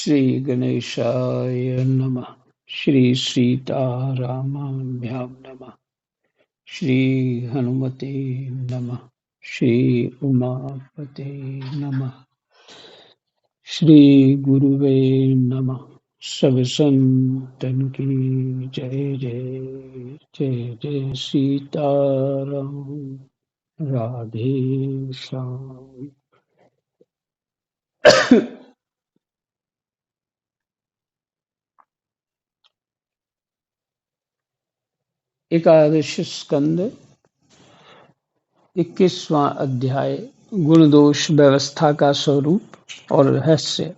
श्री गणेशाय नमः। श्री सीतारामाभ्यां नमः। श्री हनुमते नमः। श्री उमापते नमः। श्री गुरुवे नमः। सब संतन की जय जय जय जय सीताराम। राधे श्याम। एकादश स्कंद 21वां अध्याय गुण दोष व्यवस्था का स्वरूप और रहस्य।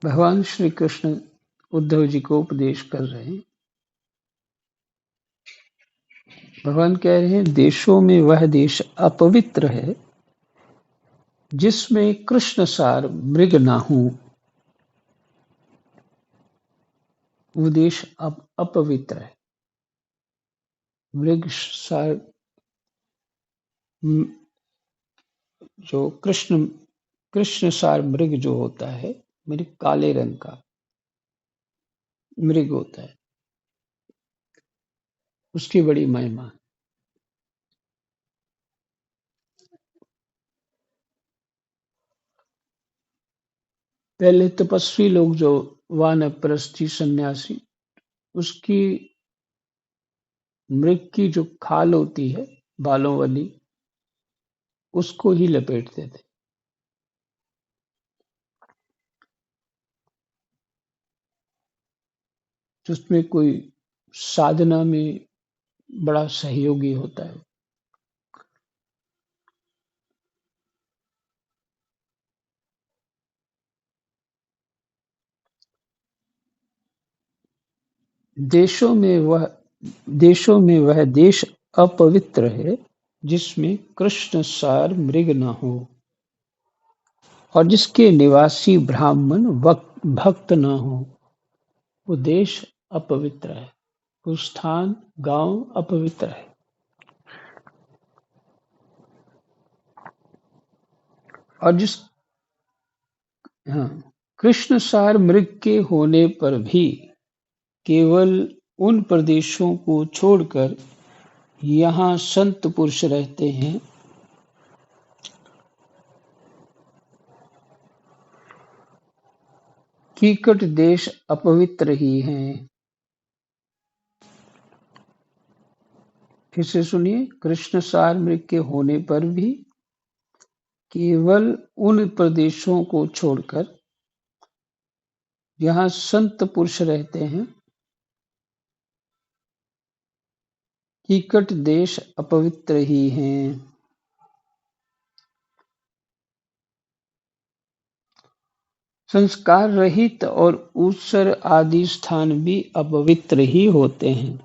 भगवान श्री कृष्ण उद्धव जी को उपदेश कर रहे हैं। भगवान कह रहे हैं, देशों में वह देश अपवित्र है जिसमें कृष्ण सार मृग ना हो। वो देश अपवित्र है। मृग सार जो कृष्ण सार मृग जो होता है, मृग काले रंग का मृग होता है, उसकी बड़ी महिमा। पहले तपस्वी लोग जो वानप्रस्थी सन्यासी, उसकी मृग की जो खाल होती है बालों वाली, उसको ही लपेटते थे। जिसमें कोई साधना में बड़ा सहयोगी होता है। देशों में वह देश अपवित्र है जिसमें कृष्ण सार मृग न हो और जिसके निवासी ब्राह्मण भक्त न हो। वो देश अपवित्र है, वो स्थान गांव अपवित्र है। और हाँ, कृष्ण सार मृग के होने पर भी केवल उन प्रदेशों को छोड़कर यहाँ संत पुरुष रहते हैं कीकट देश अपवित्र ही हैं। फिर से सुनिए, कृष्ण सार मृग के होने पर भी केवल उन प्रदेशों को छोड़कर यहाँ संत पुरुष रहते हैं कीकट देश अपवित्र ही हैं। संस्कार रहित और ऊसर आदि स्थान भी अपवित्र ही होते हैं।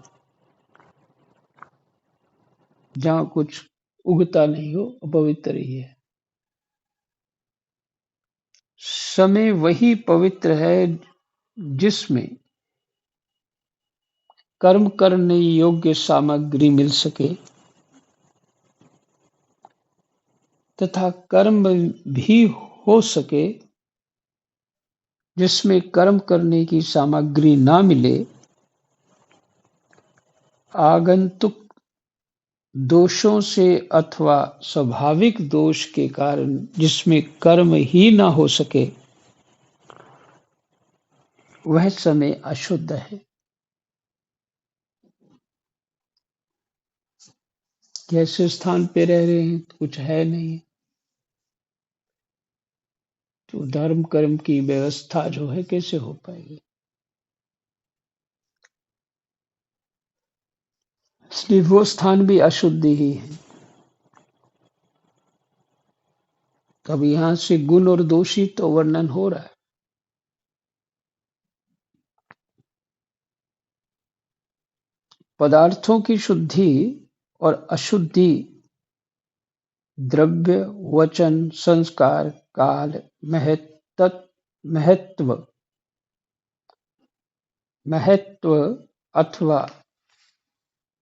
जहाँ कुछ उगता नहीं हो, अपवित्र ही है। समय वही पवित्र है जिसमें कर्म करने योग्य सामग्री मिल सके तथा कर्म भी हो सके। जिसमें कर्म करने की सामग्री ना मिले, आगंतुक दोषों से अथवा स्वाभाविक दोष के कारण जिसमें कर्म ही ना हो सके, वह समय अशुद्ध है। कैसे स्थान पे रह रहे हैं, तो कुछ है नहीं, तो धर्म कर्म की व्यवस्था जो है कैसे हो पाएगी। इसलिए वो स्थान भी अशुद्ध ही है। तब यहाँ से गुण और दोषी तो वर्णन हो रहा है। पदार्थों की शुद्धि और अशुद्धि द्रव्य, वचन, संस्कार, काल, महत्व महत्व अथवा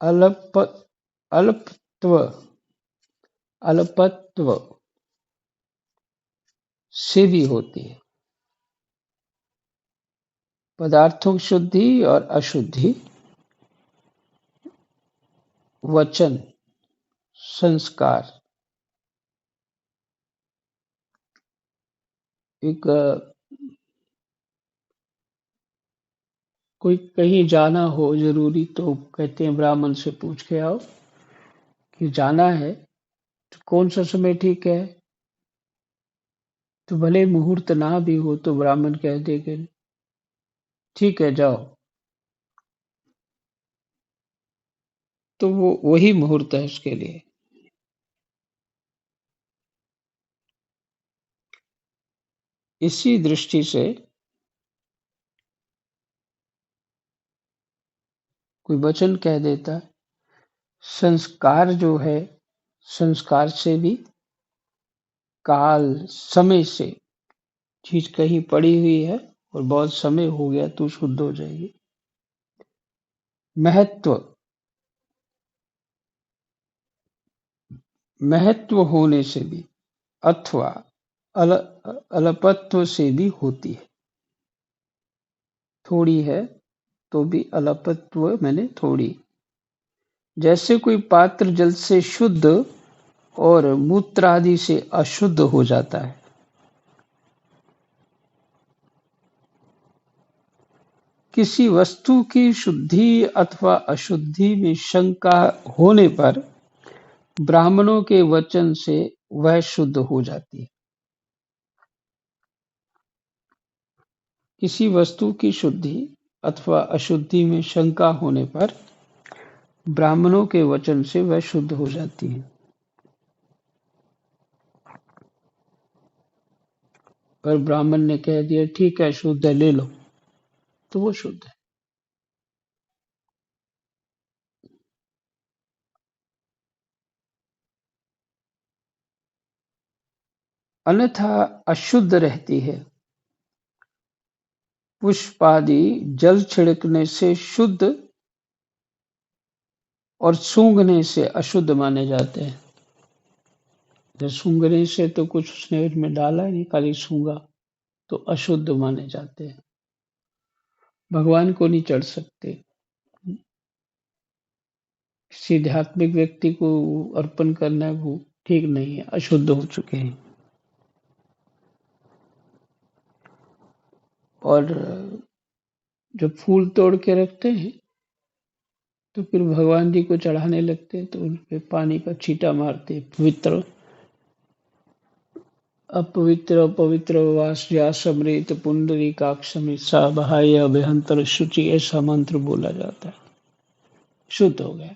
अल्पत्व अल्पत्व से भी होती है। पदार्थों की शुद्धि और अशुद्धि वचन, संस्कार। एक कोई कहीं जाना हो जरूरी तो कहते हैं ब्राह्मण से पूछ के आओ कि जाना है तो कौन सा समय ठीक है। तो भले मुहूर्त ना भी हो तो ब्राह्मण कह देगा ठीक है जाओ। तो वो वही मुहूर्त है उसके लिए। इसी दृष्टि से कोई वचन कह देता है। संस्कार जो है, संस्कार से भी काल समय से चीज कहीं पड़ी हुई है और बहुत समय हो गया तो शुद्ध हो जाएगी। महत्व, महत्व होने से भी अथवा अल, अल्पत्व से भी होती है। थोड़ी है तो भी अल्पत्व मैंने थोड़ी। जैसे कोई पात्र जल से शुद्ध और मूत्र आदि से अशुद्ध हो जाता है। किसी वस्तु की शुद्धि अथवा अशुद्धि में शंका होने पर ब्राह्मणों के वचन से वह शुद्ध हो जाती है। किसी वस्तु की शुद्धि अथवा अशुद्धि में शंका होने पर ब्राह्मणों के वचन से वह शुद्ध हो जाती है। पर ब्राह्मण ने कह दिया ठीक है शुद्ध है ले लो तो वो शुद्ध है। अन्यथा अशुद्ध रहती है। पुष्प आदि जल छिड़कने से शुद्ध और सूंघने से अशुद्ध माने जाते हैं। जब सूंघने से तो कुछ उसने उसमें डाला ही नहीं, खाली सूंघा तो अशुद्ध माने जाते हैं। भगवान को नहीं चढ़ सकते। किसी आध्यात्मिक व्यक्ति को अर्पण करना वो ठीक नहीं है, अशुद्ध हो चुके हैं। और जब फूल तोड़ के रखते हैं तो फिर भगवान जी को चढ़ाने लगते हैं तो उन पे पानी का छींटा मारते हैं। पवित्र अपवित्र अपवित्र वास्या समृत पुंडरीकाक्षमित सा बहाय अभ्यंतर शुचि, ऐसा मंत्र बोला जाता है। शुद्ध हो गया।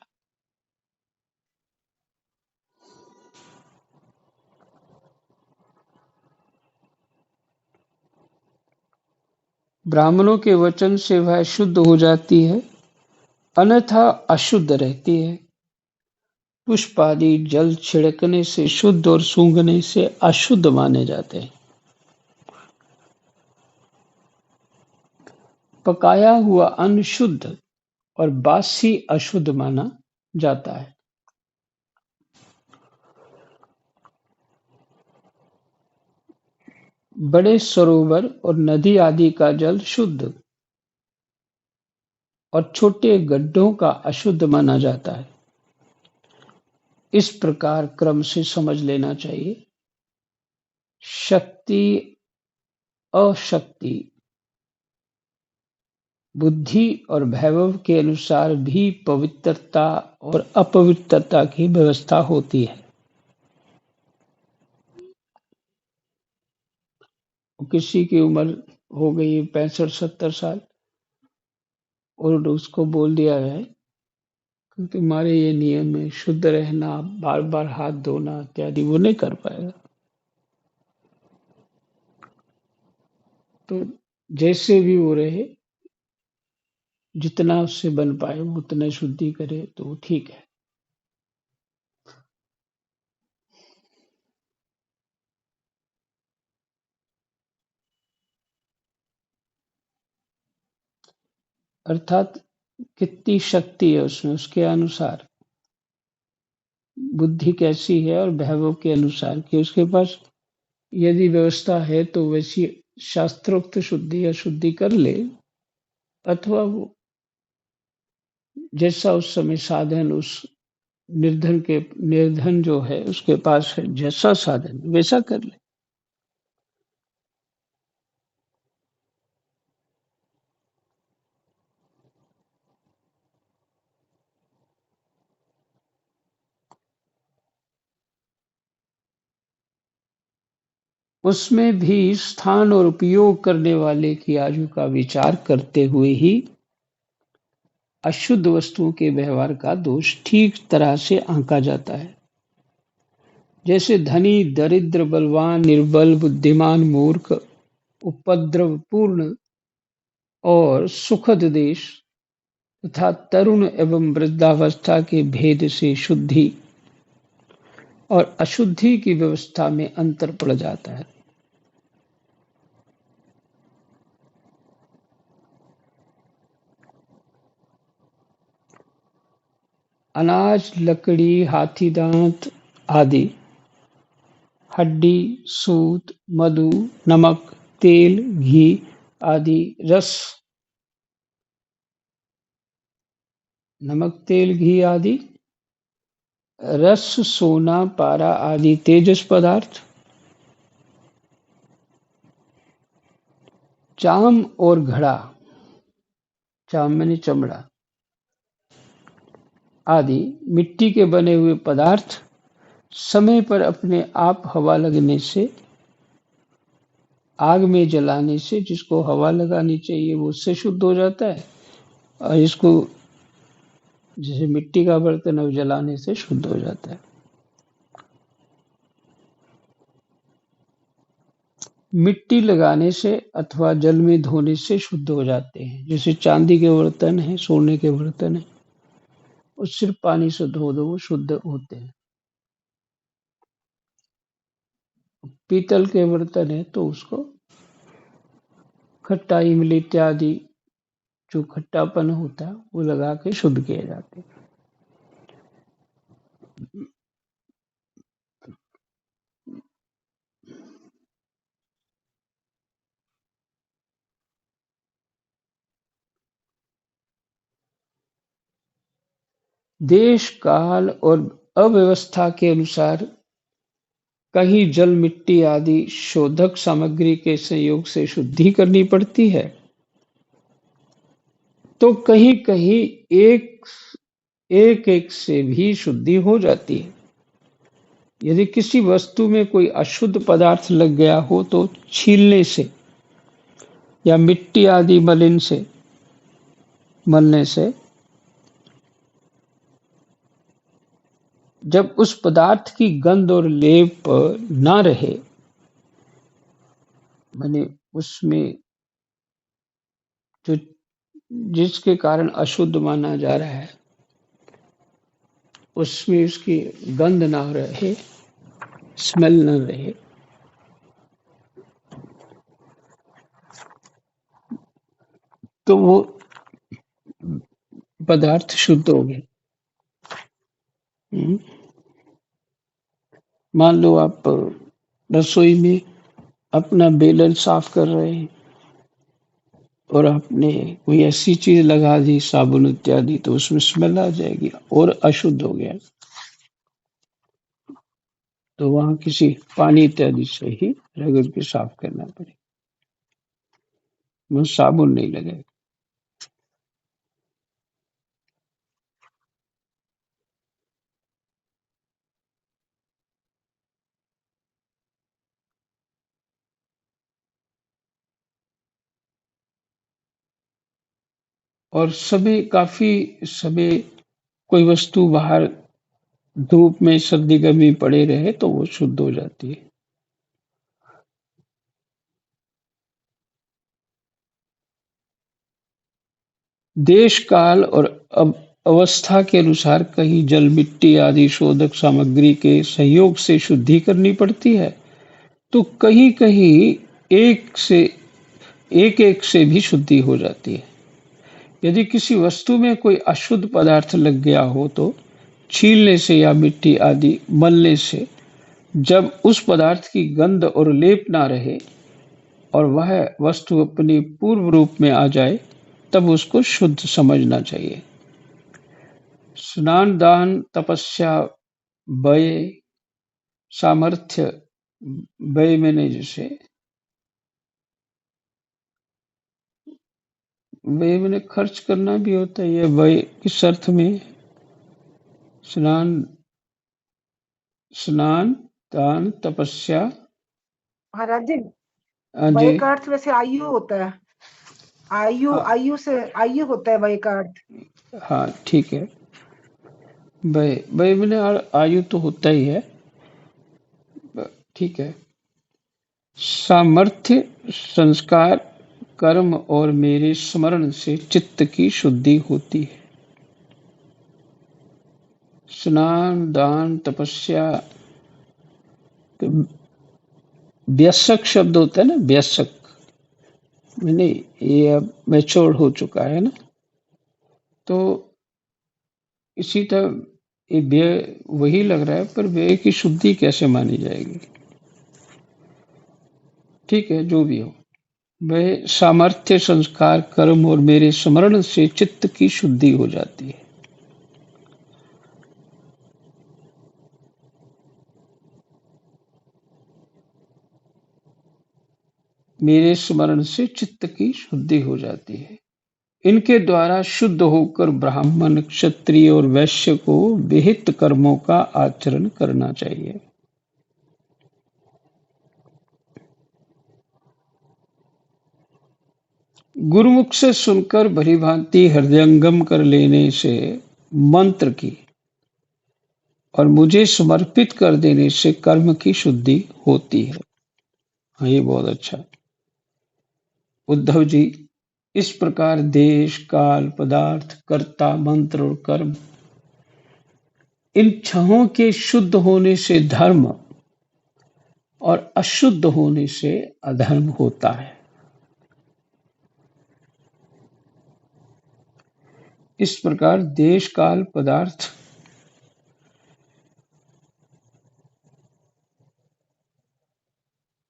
ब्राह्मणों के वचन से वह शुद्ध हो जाती है, अन्यथा अशुद्ध रहती है। पुष्प आदि जल छिड़कने से शुद्ध और सूंघने से अशुद्ध माने जाते हैं। पकाया हुआ अन्न शुद्ध और बासी अशुद्ध माना जाता है। बड़े सरोवर और नदी आदि का जल शुद्ध और छोटे गड्ढों का अशुद्ध माना जाता है। इस प्रकार क्रम से समझ लेना चाहिए। शक्ति, अशक्ति, बुद्धि और वैभव के अनुसार भी पवित्रता और अपवित्रता की व्यवस्था होती है। किसी की उम्र हो गई 65-70 साल और उसको बोल दिया है कि तुम्हारे ये नियम है शुद्ध रहना, बार बार हाथ धोना इत्यादि, वो नहीं कर पाएगा। तो जैसे भी वो रहे, जितना उससे बन पाए वो उतने शुद्धि करे तो वो ठीक है। अर्थात कितनी शक्ति है उसमें, उसके अनुसार बुद्धि कैसी है और वैभव के अनुसार कि उसके पास यदि व्यवस्था है तो वैसी शास्त्रोक्त शुद्धि या शुद्धि कर ले, अथवा वो जैसा उस समय साधन उस निर्धन जो है उसके पास है, जैसा साधन वैसा कर ले। उसमें भी स्थान और उपयोग करने वाले की आयु का विचार करते हुए ही अशुद्ध वस्तुओं के व्यवहार का दोष ठीक तरह से आंका जाता है। जैसे धनी, दरिद्र, बलवान, निर्बल, बुद्धिमान, मूर्ख, उपद्रवपूर्ण और सुखद देश तथा तरुण एवं वृद्धावस्था के भेद से शुद्धि और अशुद्धि की व्यवस्था में अंतर पड़ जाता है। अनाज, लकड़ी, हाथी दांत आदि, हड्डी, सूत, मधु, नमक, तेल, घी आदि रस, नमक, तेल, घी आदि रस, सोना, पारा आदि तेजस पदार्थ, चाम और घड़ा, चाम माने चमड़ा आदि मिट्टी के बने हुए पदार्थ समय पर अपने आप हवा लगने से, आग में जलाने से, जिसको हवा लगानी चाहिए वो उससे शुद्ध हो जाता है, और इसको जैसे मिट्टी का बर्तन है वो जलाने से शुद्ध हो जाता है। मिट्टी लगाने से अथवा जल में धोने से शुद्ध हो जाते हैं। जैसे चांदी के बर्तन हैं, सोने के बर्तन हैं, वो सिर्फ पानी से धो दो वो शुद्ध होते हैं। पीतल के बर्तन है तो उसको खट्टा, इमली इत्यादि जो खट्टापन होता है वो लगा के शुद्ध किए जाते हैं। देश, काल और अव्यवस्था के अनुसार कहीं जल, मिट्टी आदि शोधक सामग्री के संयोग से शुद्धि करनी पड़ती है, तो कहीं कहीं एक एक एक से भी शुद्धि हो जाती है। यदि किसी वस्तु में कोई अशुद्ध पदार्थ लग गया हो तो छीलने से या मिट्टी आदि मलने से जब उस पदार्थ की गंध और लेप ना रहे, माने उसमें जो जिसके कारण अशुद्ध माना जा रहा है उसमें उसकी गंध ना रहे, स्मेल न रहे, तो वो पदार्थ शुद्ध हो गए। मान लो आप रसोई में अपना बेलन साफ कर रहे हैं और आपने कोई ऐसी चीज लगा दी, साबुन इत्यादि, तो उसमें स्मेल आ जाएगी और अशुद्ध हो गया। तो वहां किसी पानी इत्यादि से ही रगड़ के साफ करना पड़ेगा, वो साबुन नहीं लगेगा। और काफी समय कोई वस्तु बाहर धूप में सर्दी गर्मी पड़े रहे तो वो शुद्ध हो जाती है। देश, काल और अवस्था के अनुसार कहीं जल, मिट्टी आदि शोधक सामग्री के सहयोग से शुद्धि करनी पड़ती है, तो कहीं कहीं एक एक से भी शुद्धि हो जाती है। यदि किसी वस्तु में कोई अशुद्ध पदार्थ लग गया हो तो छीलने से या मिट्टी आदि मलने से जब उस पदार्थ की गंध और लेप ना रहे और वह वस्तु अपने पूर्व रूप में आ जाए, तब उसको शुद्ध समझना चाहिए। स्नान, दान, तपस्या, व्यय, सामर्थ्य, व्यय मैंने जैसे व्यय मैंने खर्च करना भी होता है। यह व्यय किस अर्थ में? स्नान, स्नान, दान, तपस्या। महाराज जी, हाँ जी। वय का अर्थ वैसे आयु होता है। आयु, हाँ, आयु से आयु होता है वय का अर्थ। हाँ ठीक है। व्यय व्यय मैंने आयु तो होता ही है। ठीक है। सामर्थ्य, संस्कार, कर्म और मेरे स्मरण से चित्त की शुद्धि होती है। स्नान, दान, तपस्या। तो व्यसक शब्द होता है ना, व्यसक। मैंने ये अब मैच्योर हो चुका है ना, तो इसी तरह ये व्यय वही लग रहा है, पर व्यय की शुद्धि कैसे मानी जाएगी? ठीक है, जो भी हो। वह सामर्थ्य, संस्कार, कर्म और मेरे स्मरण से चित्त की शुद्धि हो जाती है। मेरे स्मरण से चित्त की शुद्धि हो जाती है। इनके द्वारा शुद्ध होकर ब्राह्मण, क्षत्रिय और वैश्य को विहित कर्मों का आचरण करना चाहिए। गुरुमुख से सुनकर भलीभांति हृदयंगम कर लेने से मंत्र की और मुझे समर्पित कर देने से कर्म की शुद्धि होती है। हाँ, ये बहुत अच्छा है। उद्धव जी, इस प्रकार देश, काल, पदार्थ, कर्ता, मंत्र और कर्म, इन छहों के शुद्ध होने से धर्म और अशुद्ध होने से अधर्म होता है। इस प्रकार देश, काल, पदार्थ,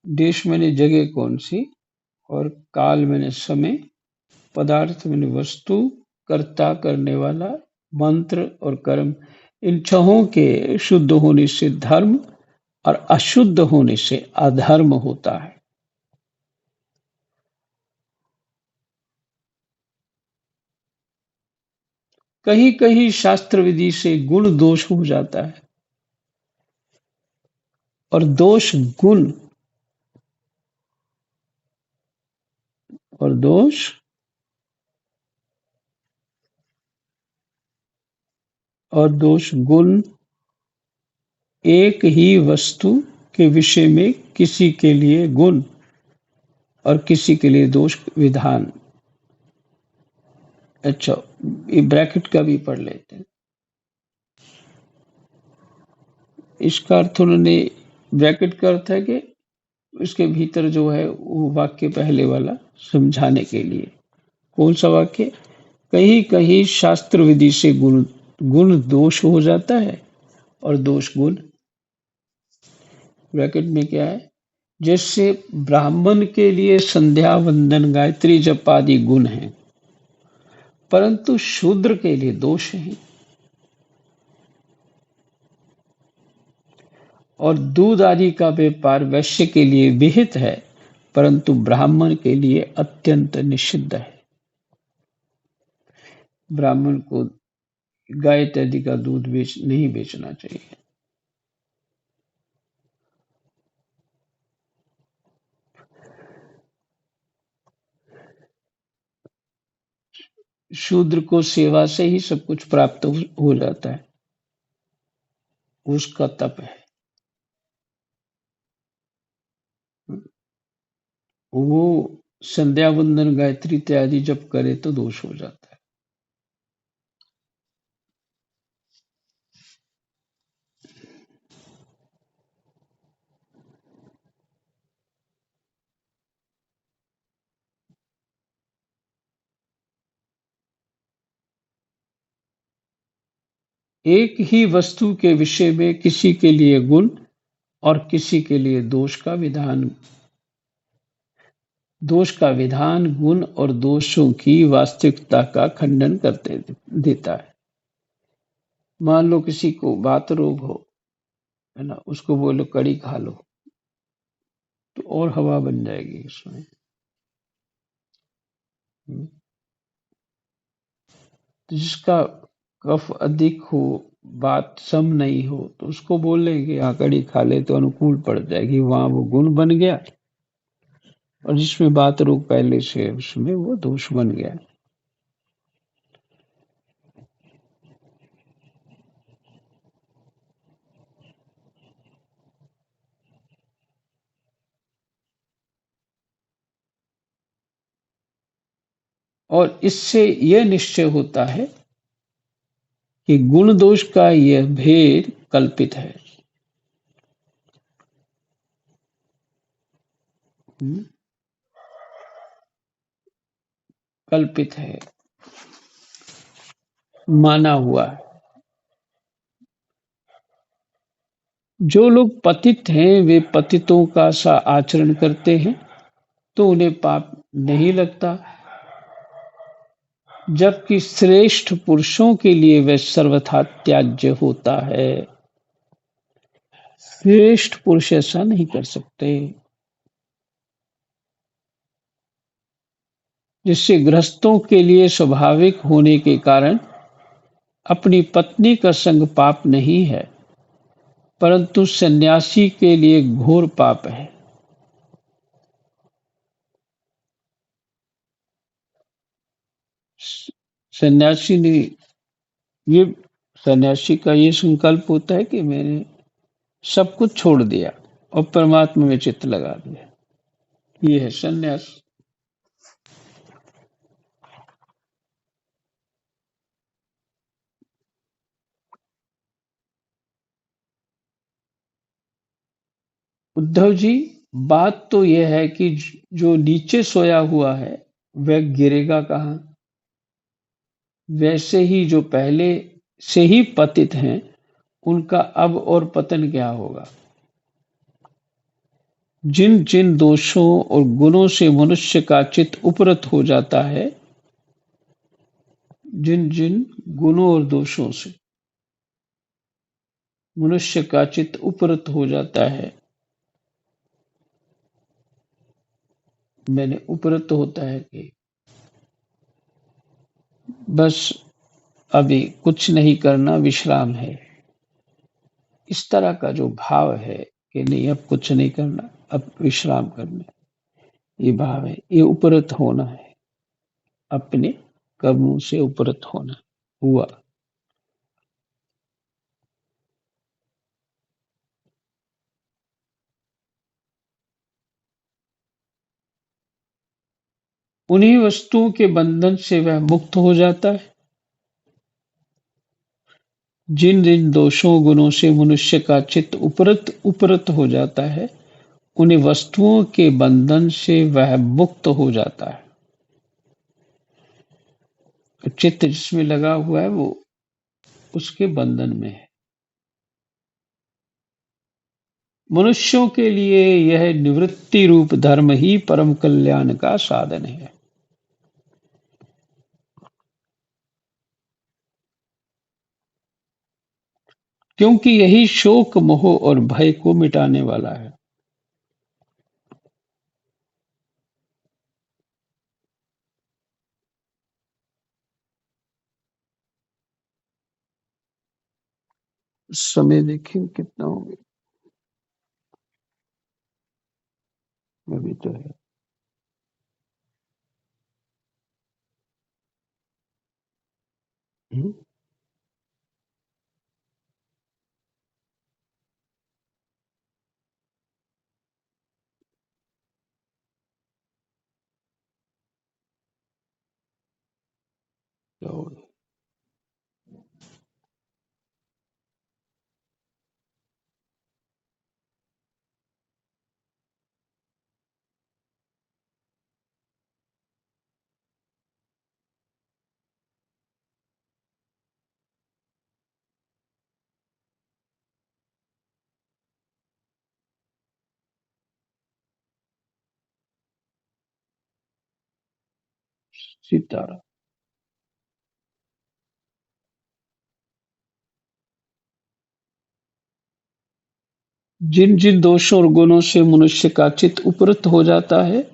देश मैंने जगह कौन सी, और काल मैंने समय, पदार्थ मैंने वस्तु, कर्ता करने वाला, मंत्र और कर्म, इन छहों के शुद्ध होने से धर्म और अशुद्ध होने से अधर्म होता है। कहीं कहीं शास्त्र विधि से गुण दोष हो जाता है और दोष गुण और दोष और दोष गुण एक ही वस्तु के विषय में किसी के लिए गुण और किसी के लिए दोष विधान। अच्छा, ये ब्रैकेट का भी पढ़ लेते हैं। इसका अर्थ उन्होंने, ब्रैकेट का अर्थ है कि उसके भीतर जो है वो वाक्य पहले वाला समझाने के लिए। कौन सा वाक्य? कहीं कहीं शास्त्र विधि से गुण गुण दोष हो जाता है और दोष गुण। ब्रैकेट में क्या है? जैसे ब्राह्मण के लिए संध्या, वंदन, गायत्री जप आदि गुण हैं, परंतु शूद्र के लिए दोष हैं। और दूध आदि का व्यापार वैश्य के लिए विहित है, परंतु ब्राह्मण के लिए अत्यंत निषिद्ध है। ब्राह्मण को गाय इत्यादि का दूध नहीं बेचना चाहिए। शूद्र को सेवा से ही सब कुछ प्राप्त हो जाता है, उसका तप है। वो संध्या, वंदन, गायत्री इत्यादि जब करे तो दोष हो जाता है। एक ही वस्तु के विषय में किसी के लिए गुण और किसी के लिए दोष का विधान गुण और दोषों की वास्तविकता का खंडन करते देता है। मान लो किसी को वात रोग हो, है ना, उसको बोलो कड़ी खा लो, तो और हवा बन जाएगी उसमें। हम्म। तो जिसका कफ अधिक हो, बात सम नहीं हो, तो उसको बोलेंगे हाँ कड़ी खा ले तो अनुकूल पड़ जाएगी, वहां वो गुण बन गया। और जिसमें बात रोग पहले से है, उसमें वो दोष बन गया। और इससे यह निश्चय होता है कि गुण दोष का यह भेद कल्पित है। हम्म, कल्पित है, माना हुआ है। जो लोग पतित हैं वे पतितों का सा आचरण करते हैं तो उन्हें पाप नहीं लगता, जबकि श्रेष्ठ पुरुषों के लिए वह सर्वथा त्याज्य होता है। श्रेष्ठ पुरुष ऐसा नहीं कर सकते। जिससे गृहस्थों के लिए स्वाभाविक होने के कारण अपनी पत्नी का संग पाप नहीं है, परंतु सन्यासी के लिए घोर पाप है। सन्यासी ने ये सन्यासी का ये संकल्प होता है कि मैंने सब कुछ छोड़ दिया और परमात्मा में चित्त लगा दिया। ये है सन्यास। उद्धव जी, बात तो यह है कि जो नीचे सोया हुआ है वह गिरेगा कहाँ। वैसे ही जो पहले से ही पतित हैं उनका अब और पतन क्या होगा। जिन जिन दोषों और गुणों से मनुष्य का चित्त उपरत हो जाता है, जिन जिन गुणों और दोषों से मनुष्य का चित्त उपरत हो जाता है, मैंने उपरत होता है कि बस अभी कुछ नहीं करना, विश्राम है। इस तरह का जो भाव है कि नहीं अब कुछ नहीं करना, अब विश्राम करना, ये भाव है, ये उपरत होना है, अपने कर्मों से उपरत होना हुआ। उन्हीं वस्तुओं के बंधन से वह मुक्त हो जाता है। जिन जिन दोषों गुणों से मनुष्य का चित्त उपरत उपरत हो जाता है, उन्हीं वस्तुओं के बंधन से वह मुक्त हो जाता है। चित्त जिसमें लगा हुआ है वो उसके बंधन में है। मनुष्यों के लिए यह निवृत्ति रूप धर्म ही परम कल्याण का साधन है। क्योंकि यही शोक मोह और भय को मिटाने वाला है। समय देखें कितना हो गया। अभी तो है। हम्म, क्या हो गया? सीताराम। जिन जिन दोषों और गुणों से मनुष्य का चित्त उपरत हो जाता है,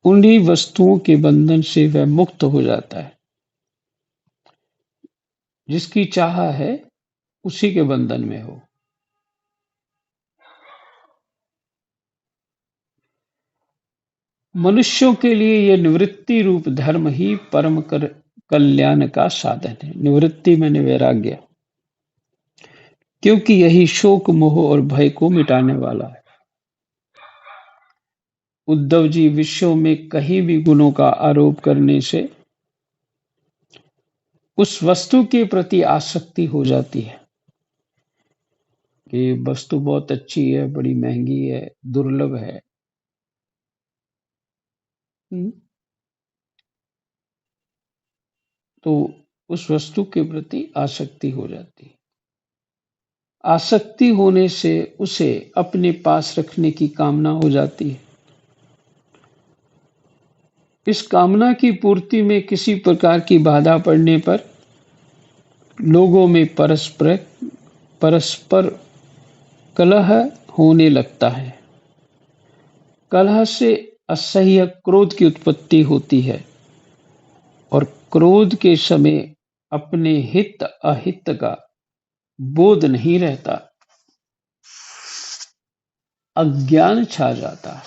उन्हीं वस्तुओं के बंधन से वह मुक्त हो जाता है। जिसकी चाह है उसी के बंधन में हो। मनुष्यों के लिए यह निवृत्ति रूप धर्म ही परम कल्याण का साधन है। निवृत्ति माने वैराग्य, क्योंकि यही शोक मोह और भय को मिटाने वाला है। उद्धव जी, विश्व में कहीं भी गुणों का आरोप करने से उस वस्तु के प्रति आसक्ति हो जाती है कि वस्तु बहुत अच्छी है, बड़ी महंगी है, दुर्लभ है। तो उस वस्तु के प्रति आसक्ति हो जाती है। आसक्ति होने से उसे अपने पास रखने की कामना हो जाती है। इस कामना की पूर्ति में किसी प्रकार की बाधा पड़ने पर लोगों में परस्पर कलह होने लगता है। कलह से असह्य क्रोध की उत्पत्ति होती है और क्रोध के समय अपने हित अहित का बोध नहीं रहता, अज्ञान छा जाता है।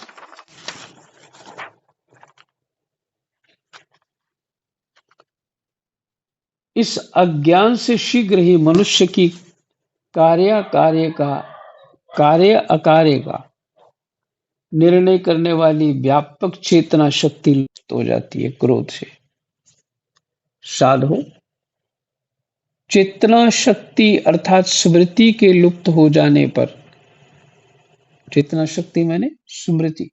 इस अज्ञान से शीघ्र ही मनुष्य की कार्य अकार्य का निर्णय करने वाली व्यापक चेतना शक्ति लुप्त हो जाती है क्रोध से। साधो, चेतना शक्ति अर्थात स्मृति के लुप्त हो जाने पर, चेतना शक्ति माने स्मृति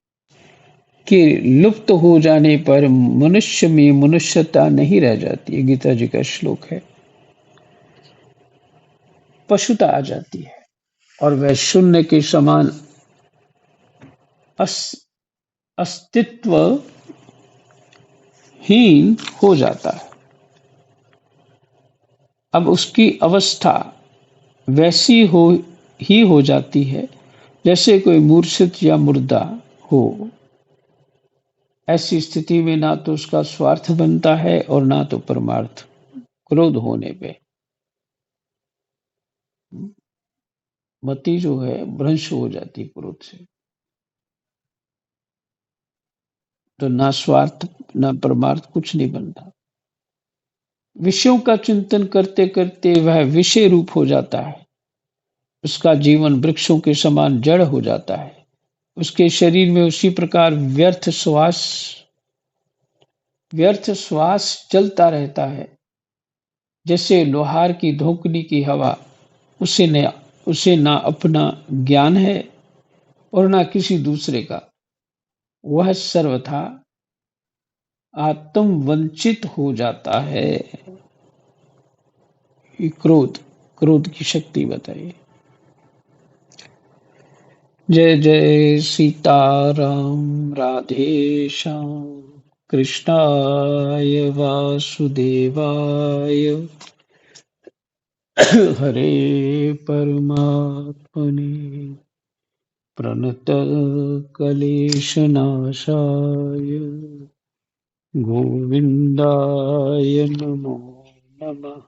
के लुप्त हो जाने पर मनुष्य में मनुष्यता नहीं रह जाती है। गीता जी का श्लोक है। पशुता आ जाती है और वह शून्य के समान अस्तित्वहीन हो जाता है। अब उसकी अवस्था वैसी हो जाती है जैसे कोई मूर्छित या मुर्दा हो। ऐसी स्थिति में ना तो उसका स्वार्थ बनता है और ना तो परमार्थ। क्रोध होने पे मति जो है भ्रंश हो जाती है क्रोध से। तो ना स्वार्थ ना परमार्थ कुछ नहीं बनता। विषयों का चिंतन करते करते वह विषय रूप हो जाता है। उसका जीवन वृक्षों के समान जड़ हो जाता है। उसके शरीर में उसी प्रकार व्यर्थ श्वास चलता रहता है जैसे लोहार की धोखनी की हवा। उसे ना अपना ज्ञान है और ना किसी दूसरे का। वह सर्वथा आत्म वंचित हो जाता है। ये क्रोध की शक्ति बताइए। जय जय सीताराम। राधे श्याम। कृष्णाय वासुदेवाय हरे परमात्मने प्रणतक्लेशनाशाय गोविन्दाय नमो नमः।